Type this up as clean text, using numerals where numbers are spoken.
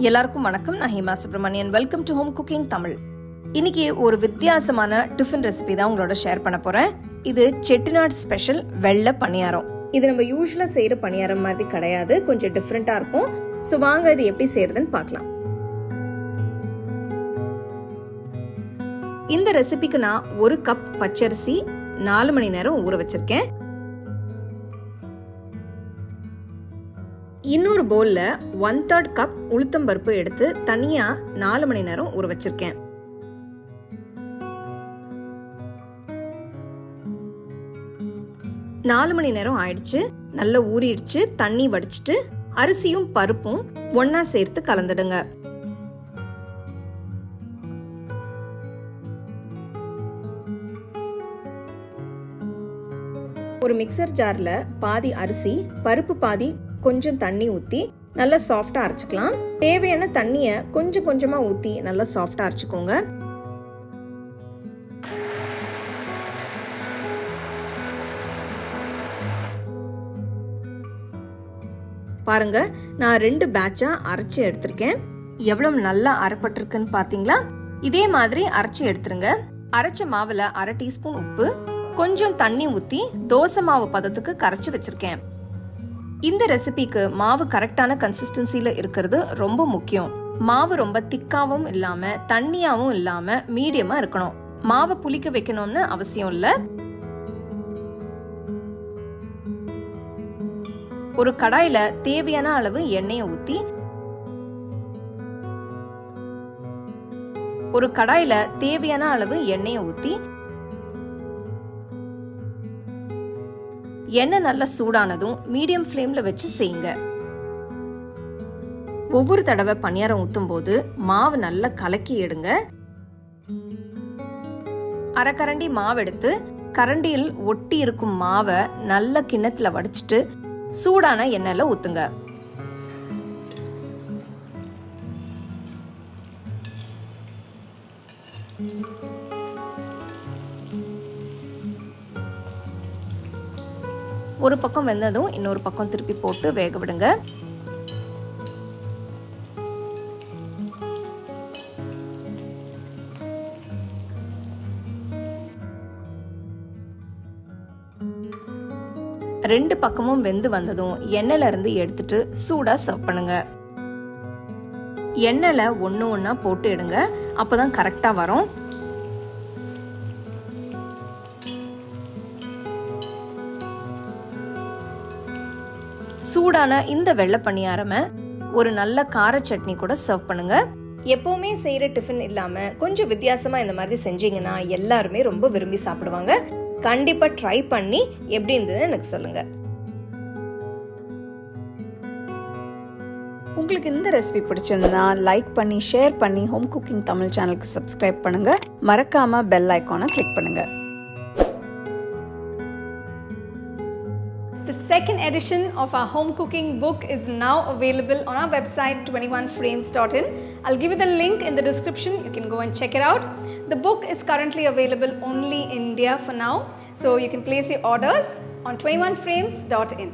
எல்லாருக்கும் வணக்கம். நான் Hema Subramanian. Welcome to home cooking Tamil. இன்னைக்கு ஒரு வித்தியாசமான டிஃபன் ரெசிபி தான் உங்களோட ஷேர் பண்ண போறேன். இது செட்டிநாடு ஸ்பெஷல் வெள்ளை பணியாரம். இது நம்ம யூஸ்வலா செய்யற பணியாரம் மாதிரி கிடையாது, கொஞ்சம் டிஃப்ரெண்டா இருக்கும். ஸோ வாங்க இது எப்படி செய்யறதுன்னு பார்க்கலாம். இந்த ரெசிபிக்கு நான் 1 கப் பச்சரிசி 4 மணி நேரம் ஊற வச்சிருக்கேன். இன்னொரு பவுல்ல 1/3 கப் உளுத்தம்பருப்பு எடுத்து தனியா 4 மணி நேரம் ஊற வச்சிருக்கேன். நாலு மணி நேரம் ஆயிடுச்சு, நல்லா ஊறிடுச்சு. தண்ணி வடிச்சிட்டு அரிசியும் பருப்பும் ஒன்னா சேர்த்து கலந்துடுங்க. ஒரு மிக்சர் ஜார்ல பாதி அரிசி, பருப்பு பாதி, கொஞ்சம் தண்ணி ஊத்தி நல்லா சாஃப்டா அரைச்சுக்கலாம். தேவையான தண்ணிய கொஞ்சம் கொஞ்சமா ஊத்தி நல்லா சாஃப்டா அரைச்சுக்கோங்க. பாருங்க, நான் 2 பேட்சா அரைச்சு எடுத்திருக்கேன். எவ்வளவு நல்லா அரைப்பட்டிருக்குன்னு பாத்தீங்களா? இதே மாதிரி அரைச்சு எடுத்துருங்க. அரைச்ச மாவுல 1/2 டீஸ்பூன் உப்பு, கொஞ்சம் தண்ணி ஊத்தி தோசை மாவு பதத்துக்கு கரைச்சு வச்சிருக்கேன். இந்த ரெசிபிக்கு மாவு கரெக்டான கன்சிஸ்டன்சில இருக்கிறது ரொம்ப முக்கியம். மாவு ரொம்ப திக்காவும் இல்லாம தண்ணியாவும் இல்லாம மீடியமா இருக்கணும். மாவை புளிக்க வைக்கணும்னு அவசியம் இல்ல. ஒரு கடாயில தேவையான அளவு எண்ணெயை ஊத்தி எண்ணெய் நல்லா சூடானதும் மீடியம் ஃப்ளேம்ல வச்சு செய்யுங்க. ஒவ்வொரு தடவை பணியாரம் ஊத்தும் போது மாவு நல்லா கலக்கி எடுங்க. அரை கரண்டி மாவு எடுத்து கரண்டியில் ஒட்டி இருக்கும் மாவை நல்ல கிண்ணத்துல வடிச்சிட்டு சூடான எண்ணெயில ஊத்துங்க. ஒரு பக்கம் வெந்ததும் இன்னொரு பக்கம் திருப்பி போட்டு வேக விடுங்க. ரெண்டு பக்கமும் வெந்து வந்ததும் எண்ணெயில இருந்து எடுத்துட்டு சூடா சர்வ் பண்ணுங்க. எண்ணெயில ஒண்ணா போட்டு எடுங்க, அப்பதான் கரெக்டா வரும். சூடான இந்த வெள்ளை பணியாரம ஒரு நல்ல கார சட்னி கூட சர்வ் பண்ணுங்க. எப்பவுமே செய்யற டிஃபன் இல்லாம கொஞ்சம் வித்தியாசமா இந்த மாதிரி செஞ்சீங்கன்னா எல்லாருமே ரொம்ப விரும்பி சாப்பிடுவாங்க. கண்டிப்பா ட்ரை பண்ணி எப்படி இருந்ததுன்னு எனக்கு சொல்லுங்க. உங்களுக்கு இந்த ரெசிபி பிடிச்சிருந்தா லைக் பண்ணி ஷேர் பண்ணி ஹோம் குக்கிங் தமிழ் சேனலுக்கு சப்ஸ்கிரைப் பண்ணுங்க. மறக்காம பெல் ஐகானை கிளிக் பண்ணுங்க. The second edition of our home cooking book is now available on our website 21frames.in. I'll give you the link in the description. You can go and check it out. The book is currently available only in India for now, so you can place your orders on 21frames.in.